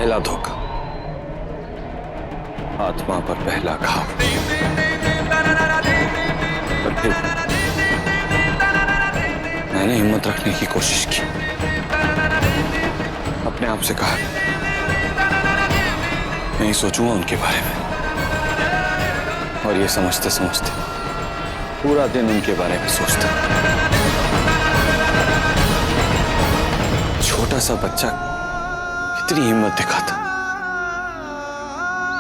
पहला धोखा, आत्मा पर पहला घाव। पर फिर मैंने हिम्मत रखने की कोशिश की, अपने आप से कहा नहीं सोचूंगा उनके बारे में। और ये समझते समझते पूरा दिन उनके बारे में सोचता। छोटा सा बच्चा कितनी हिम्मत दिखाता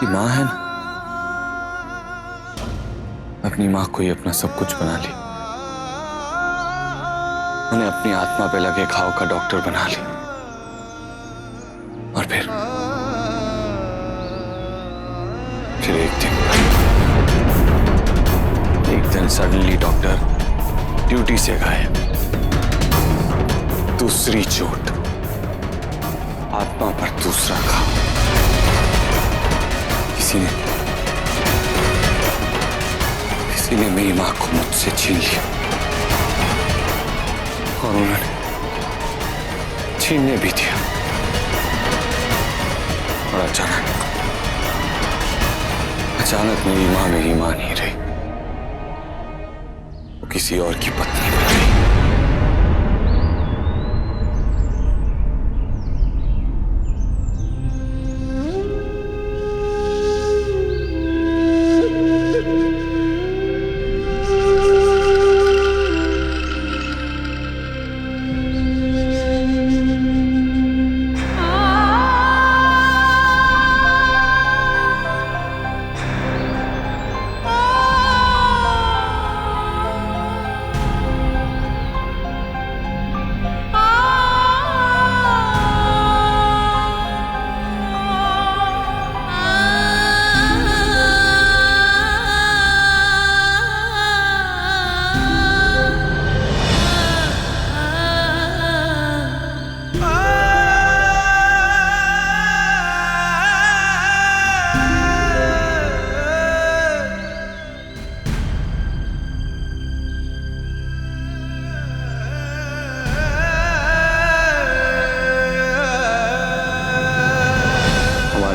कि मां है ना, अपनी मां को ही अपना सब कुछ बना लिया, उन्हें अपनी आत्मा पे लगे घाव का डॉक्टर बना लिया। और फिर एक दिन सडनली डॉक्टर ड्यूटी से गायब। दूसरी चोट, आत्मा पर दूसरा घाव। किसी ने मेरी मां को मुझसे छीन लिया और उन्होंने छीनने भी दिया। और अचानक मेरी मां नहीं रही, वो किसी और की पत्नी बन गई।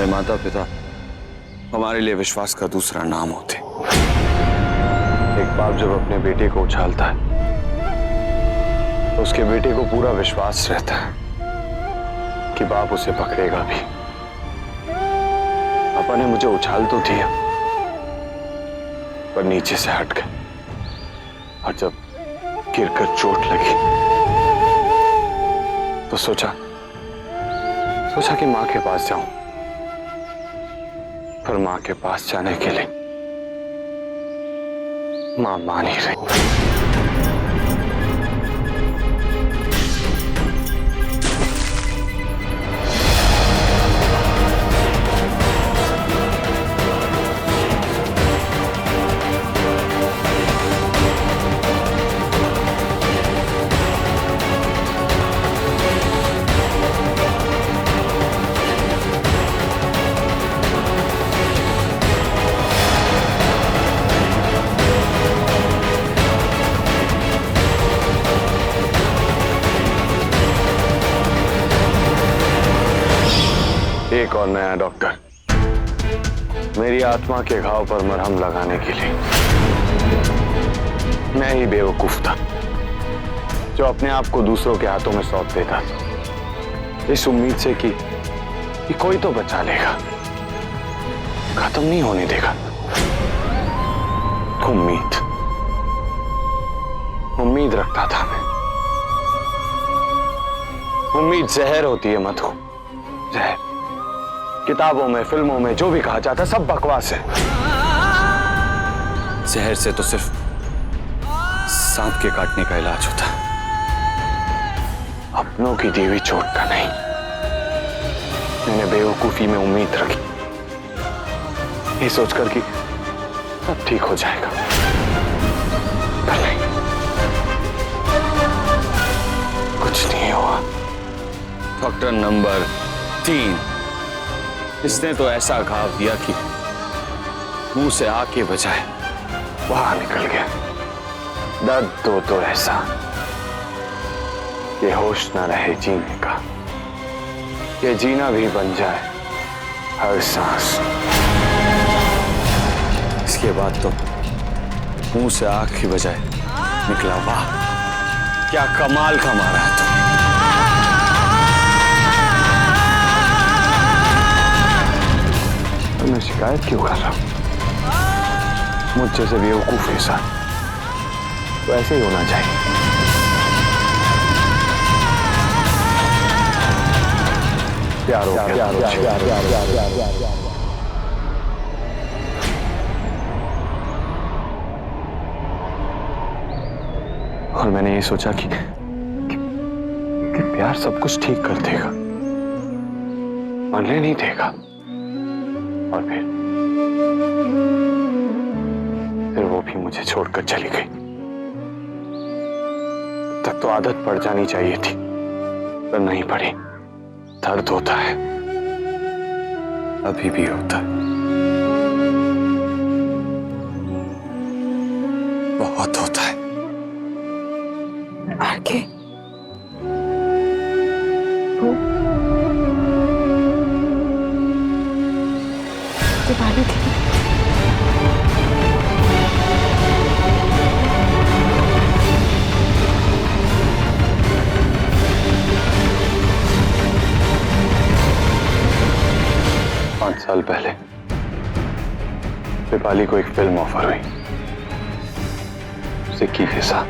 माता पिता हमारे लिए विश्वास का दूसरा नाम होते। एक बाप जब अपने बेटे को उछालता है तो उसके बेटे को पूरा विश्वास रहता है कि बाप उसे पकड़ेगा भी। पापा ने मुझे उछाल तो दिया पर नीचे से हट गए, और जब गिरकर चोट लगी तो सोचा कि मां के पास जाऊं, पर मां के पास जाने के लिए मां मान ही रही। एक और नया डॉक्टर मेरी आत्मा के घाव पर मरहम लगाने के लिए। मैं ही बेवकूफ था जो अपने आप को दूसरों के हाथों में सौंप देता था, इस उम्मीद से कि कोई तो बचा लेगा, खत्म नहीं होने देगा। उम्मीद रखता था मैं। उम्मीद जहर होती है मधु, जहर। किताबों में, फिल्मों में जो भी कहा जाता सब बकवास है। जहर से तो सिर्फ सांप के काटने का इलाज होता, अपनों की दी हुई चोट का नहीं। मैंने बेवकूफी में उम्मीद रखी, ये सोचकर कि सब ठीक हो जाएगा, पर नहीं, कुछ नहीं हुआ। डॉक्टर नंबर 3, इसने तो ऐसा घाव दिया कि मुंह से आग के बजाय बाहर निकल गया। दर्द तो ऐसा कि होश न रहे जीने का, ये जीना भी बन जाए हर सांस। इसके बाद तो मुंह से आग की बजाय निकला वाह, क्या कमाल का मारा है तो मैं शिकायत क्यों कर रहा हूं? मुझ जैसे बेवकूफ के साथ तो ऐसे ही होना चाहिए। प्यार हो गया। और मैंने ये सोचा कि प्यार सब कुछ ठीक कर देगा, मरने नहीं देगा। और फिर वो भी मुझे छोड़कर चली गई। तब तो आदत पड़ जानी चाहिए थी, पर नहीं पड़ी। दर्द होता है, अभी भी होता है, बहुत होता है। आगे वो दिवाली थी। पांच साल पहले दीपाली को एक फिल्म ऑफर हुई, सिक्की के साथ,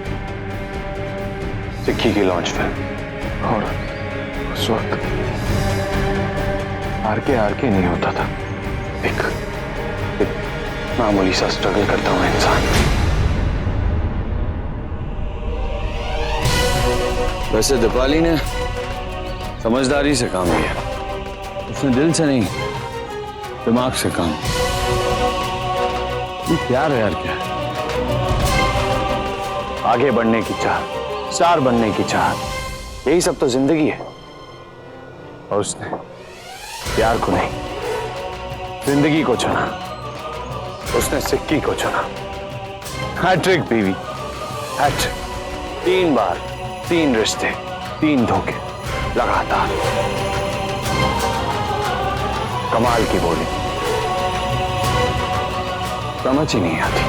सिक्की की लॉन्च फिल्म। और उस वक्त आर के नहीं होता था, एक मामूली सा स्ट्रगल करता हुआ इंसान। वैसे दीपाली ने समझदारी से काम लिया, उसने दिल से नहीं दिमाग से काम। ये प्यार है यार, क्या है? आगे बढ़ने की चाह, स्टार बनने की चाह, यही सब तो जिंदगी है। और उसने प्यार को नहीं, जिंदगी को चुना। उसने सिक्की को चुना। हैट्रिक बीवी, हैट्रिक। 3 बार, 3 रिश्ते, 3 धोखे लगातार। कमाल की बोली, समझ ही नहीं आती।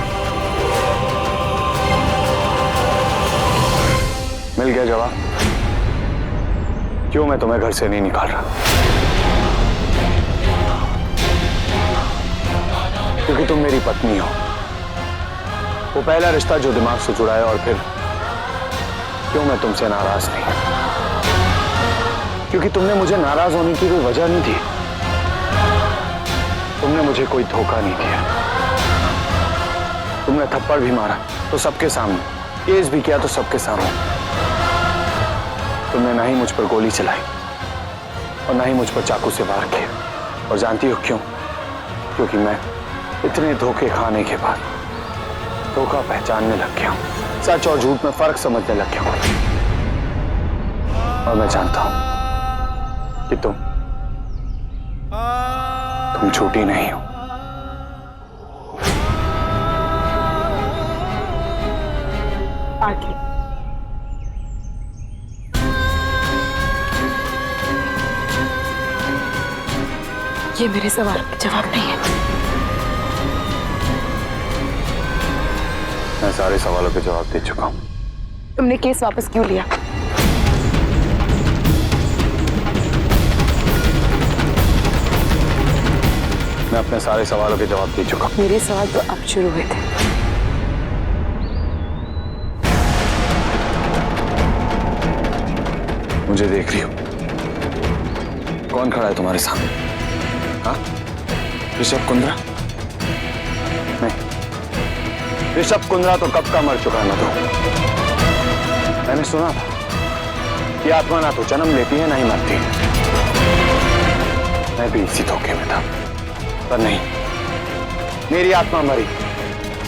मिल गया जवाब, क्यों मैं तुम्हें घर से नहीं निकाल रहा। क्योंकि तुम मेरी पत्नी हो। वो पहला रिश्ता जो दिमाग से जुड़ा है। और फिर क्यों मैं तुमसे नाराज नहीं, क्योंकि तुमने मुझे नाराज होने की कोई वजह नहीं दी। तुमने मुझे कोई धोखा नहीं दिया। तुमने थप्पड़ भी मारा तो सबके सामने, केस भी किया तो सबके सामने। तुमने ना ही मुझ पर गोली चलाई और ना ही मुझ पर चाकू से वार किया। और जानती हो क्यों? क्योंकि मैं इतने धोखे खाने के बाद धोखा पहचानने लग गया हूं, सच और झूठ में फर्क समझने लग गया हूं। और मैं जानता हूं कि तुम झूठी नहीं हो। आगे ये मेरे सवाल का जवाब नहीं है। मैं सारे सवालों के जवाब दे चुका हूं। तुमने केस वापस क्यों लिया? मैं अपने सारे सवालों के जवाब दे चुका हूं। मेरे सवाल तो अब शुरू हुए थे। मुझे देख रही हो? कौन खड़ा है तुम्हारे सामने? हाँ, ऋषभ कुंद्रा? नहीं, ऋषभ कुंद्रा तो कब का मर चुका है मधु। मैंने सुना था कि आत्मा ना तो जन्म लेती है ना ही मरती है। मैं भी इसी धोखे में था, पर नहीं, मेरी आत्मा मरी,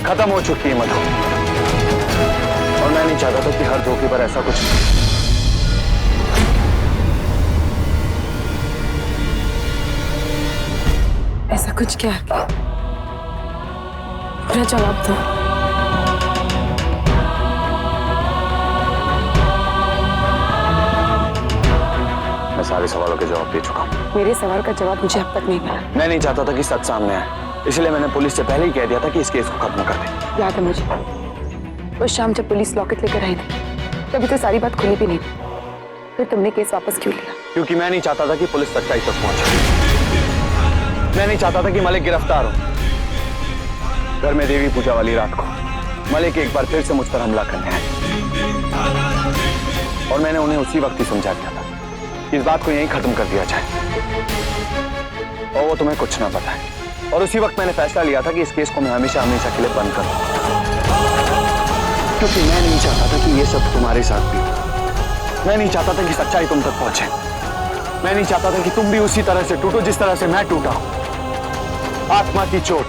खत्म हो चुकी है मधु। और मैं नहीं चाहता था कि हर धोखे पर ऐसा कुछ। ऐसा कुछ क्या? पूरा जवाब दो। मैं सारे सवालों के जवाब दे चुका हूँ। मेरे सवाल का जवाब मुझे अब तक नहीं मिला। मैं नहीं चाहता था कि सच सामने आए, इसलिए मैंने पुलिस से पहले ही कह दिया था कि इस केस को खत्म कर दे। याद है मुझे उस शाम जब पुलिस लॉकेट लेकर आई थी, तभी तो सारी बात खुली भी नहीं थी। फिर तुमने केस वापस क्यों लिया? क्योंकि मैं नहीं चाहता था कि पुलिस सच्चाई तक पहुंचे। मैं नहीं चाहता था कि मलिक गिरफ्तार हो। घर में देवी पूजा वाली रात को मलिक एक बार फिर से मुझ पर हमला करने आए और मैंने उन्हें उसी वक्त ही समझा दिया था कि इस बात को यहीं खत्म कर दिया जाए और वो तुम्हें कुछ ना पता है। और उसी वक्त मैंने फैसला लिया था कि इस केस को मैं हमेशा हमेशा के लिए बंद कर दूं, क्योंकि मैं नहीं चाहता था कि ये सब तुम्हारे साथ भी हो। मैं नहीं चाहता था कि सच्चाई तुम तक पहुंचे। मैं नहीं चाहता था कि तुम भी उसी तरह से टूटो जिस तरह से मैं टूटा हूं। आत्मा की चोट,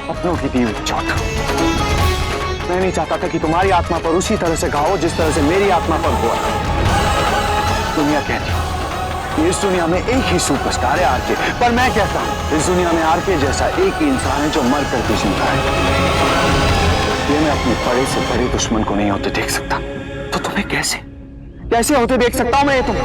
अपनों की दी हुई चोट। मैं नहीं चाहता था कि तुम्हारी आत्मा पर उसी तरह से घाव हो जिस तरह से मेरी आत्मा पर हुआ। दुनिया कहती है इस दुनिया में एक ही सुपरस्टार है आरके, पर मैं कहता हूं इस दुनिया में आरके जैसा एक ही इंसान है जो मर कर भी जिंदा है। ये मैं अपने बड़े से बड़े दुश्मन को नहीं होते देख सकता, तो तुम्हें कैसे होते देख सकता हूं मैं ये तुम?